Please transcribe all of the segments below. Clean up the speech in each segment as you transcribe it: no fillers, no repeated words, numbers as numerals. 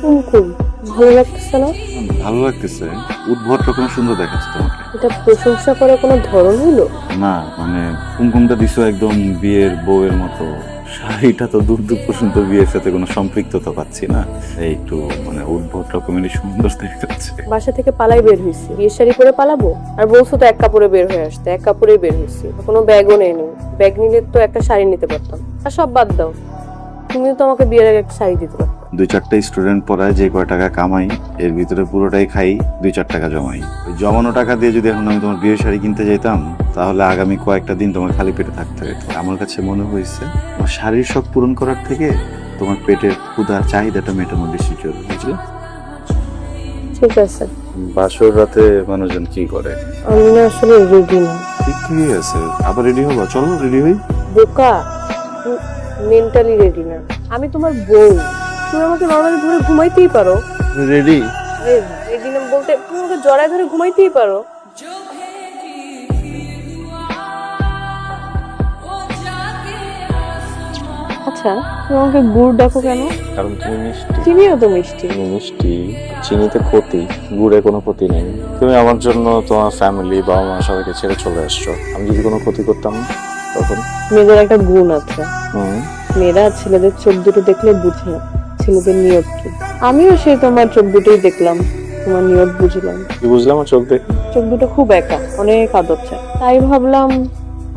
কুমকুম, ভালো লাগতেছে না? ভালো লাগতেছে, উদ্ভট রকম সুন্দর দেখাচ্ছে তোমাকে। এটা প্রশংসা করার কোনো ধরন হলো? না মানে কুমকুমটা দিছো একদম বিয়ের বউয়ের মতো, শাড়িটা তো দূর দূর পর্যন্ত বিয়ের সাথে কোনো সম্পৃক্ততা পাচ্ছি না, এই একটু মানে উদ্ভট রকমেরই সুন্দর দেখাচ্ছে। বাসা থেকে পালাই বের হয়েছি, বিয়ের শাড়ি পরে পালাবো? আর বলছো তো এক কাপড়ে বের হয়ে আসতে, এক কাপড়েই বের হয়েছি, কোনো ব্যাগও নেইনি। ব্যাগ নিলে তো একটা শাড়ি নিতে পারতাম। আর সব বাদ দাও, তুমিও তো আমাকে বিয়ের আগে একটা শাড়ি দিতে পারতো। 2-4টা স্টুডেন্ট পড়ায় যে কয় টাকা কামাই এর ভিতরে পুরোটাই খাই, 2-4 টাকা জমাই। ওই জমানো টাকা দিয়ে যদি এখন আমি তোমার বিয়ের শাড়ি কিনতে যেতাম তাহলে আগামী কয়েকটা দিন তোমার খালি পেটে থাকতে হতো। আমার কাছে মনে হয়েছে তোমার শাড়ির শখ পূরণ করার থেকে তোমার পেটের ক্ষুধার চাহিদাটা মেটানো বেশি জরুরি, বুঝলে? ঠিক আছে। বাসর রাতে মানুষজন কি করে? আমি না আসলে রেডি না। ঠিক আছে, আবার রেডি হবো, চলো রেডি হই। বোকা, মেন্টালি রেডি না। আমি তোমার বউ, তুমি আমাকে নর্মালি ধরে ঘুমাইতেই পারো। রেডি? রেডি না বলতে তুমি আমাকে জড়ায় ধরে ঘুমাইতেই পারো। আচ্ছা, তুমি আমাকে গুড় ডাকো কেন? কারণ তুমি মিষ্টি। চিনিও তো মিষ্টি। তুমি মিষ্টি, চিনিতে ক্ষতি, গুড়ে কোনো ক্ষতি নেই। তুমি আমার জন্য তোমার ফ্যামিলি, বাবা মা সবাইকে ছেড়ে চলে আসছো, আমি যদি কোনো ক্ষতি করতাম তখন? মেয়েদের একটা গুণ আছে, হুম, মেয়েরা ছেলেদের চোখ দুটো দেখলে বুঝে ছেলেদের নিয়ত কি। আমিও সেই তোমার চোখ দুটোই দেখলাম, তোমার নিয়ত বুঝলাম। কি বুঝলাম আমার চোখ দেখে? চোখ দুটো খুব একা, অনেক আদর চায়। তাই ভাবলাম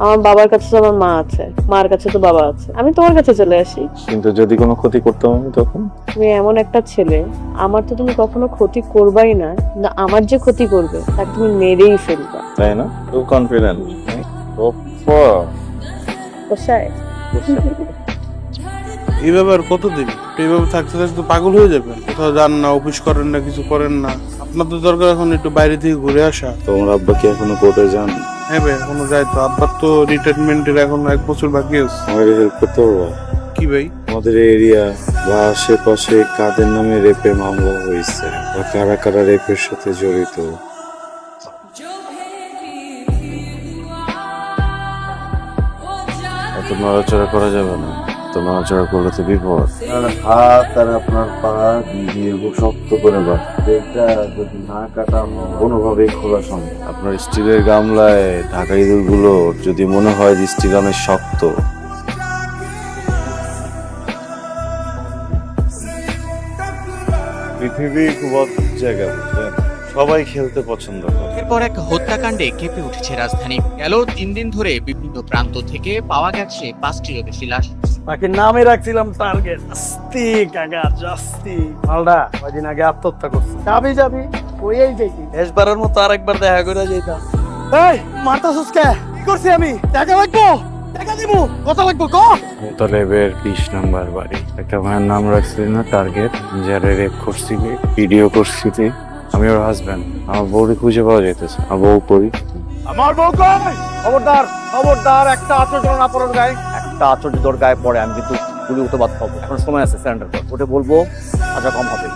আমার বাবার কাছে তো আমার মা আছে, মার কাছে তো বাবা আছে, আমি তোমার কাছে চলে আসি। কিন্তু যদি কোনো ক্ষতি করতাম আমি তখন? তুমি এমন একটা ছেলে, আমার তো তুমি কখনো ক্ষতি করবাই না, না আমার যে ক্ষতি করবে তাকে তুমি মেরেই ফেলবা। তাই না? খুব কনফিডেন্ট। কোথায়? এইভাবে আর কতদিন এইভাবে থাকতে থাকতে পাগল হয়ে যাবেন? কোথাও যান না, অফিস করেন না, কিছু করেন না। আপনার তো দরকার এখন একটু বাইরে থেকে ঘুরে আসা। তোমার আব্বা কি এখনো কোর্টে যান? হ্যাঁ ভাই, এখনো যাই তো। আব্বার তো রিটায়ারমেন্টের এখন 1 বছর বাকি আছে। আমাকে হেল্প করতে পারবো? কি ভাই? আমাদের এরিয়া বা আশেপাশে কাদের নামে রেপের মামলা হয়েছে বা কারা কারা রেপের সাথে জড়িত? এত নড়াচড়া করা যাবে না, তো নড়াচড়া করলে তো বিপদ। হাত আর আপনার পা দিয়ে শক্ত করে বাঁধতে, এটা যদি না কাটানো কোনোভাবেই খোলা সম্ভব। আপনার স্টিলের গামলায় ঢাকা ইঁদুরগুলো যদি মনে হয় যে স্টিল অনেক শক্ত, পৃথিবী খুব অদ্ভুত জায়গা, বুঝলেন? সবাই খেলতে পছন্দ করে। এরপর এক হত্যাকাণ্ডে কেঁপে উঠেছে রাজধানী। গেল 3 দিন ধরে বিভিন্ন প্রান্ত থেকে পাওয়া গেছে 5টিরও বেশি লাশ। তাকে নামে রাখছিলাম টার্গেট। আস্তি কাকা জাস্তি মালদা কয়দিন আগে আত্মহত্যা করছে। যাবি যাবি ওই দেখি শেষবারের মতো আরেকবার দেখা করে যেতাম। এই মারতাছস কে? কি করছি আমি? টাকা লাগবো, টাকা দিব, কত লাগবো ক? তলেবের 20 নম্বর বাড়ি। একটা ভাইয়ের নাম রাখছিলি না টার্গেট, যারা রেপ করছিলি, ভিডিও করছিলি। আমি ওর হাজবেন্ড, আমার বউকে খুঁজে পাওয়া যেতেছে। আমার বউ করি। আমার বউ কই? খবরদার খবরদার, একটা আচরণ না পড়ার গায়ে, একটা আচরণ তোর গায়ে পড়ে আমি কিন্তু গুলি উঠে বাদ পাবো। এখন সময় আছে, স্যারেন্ডার কর। ওটা বলবো আচ্ছা কম হবে।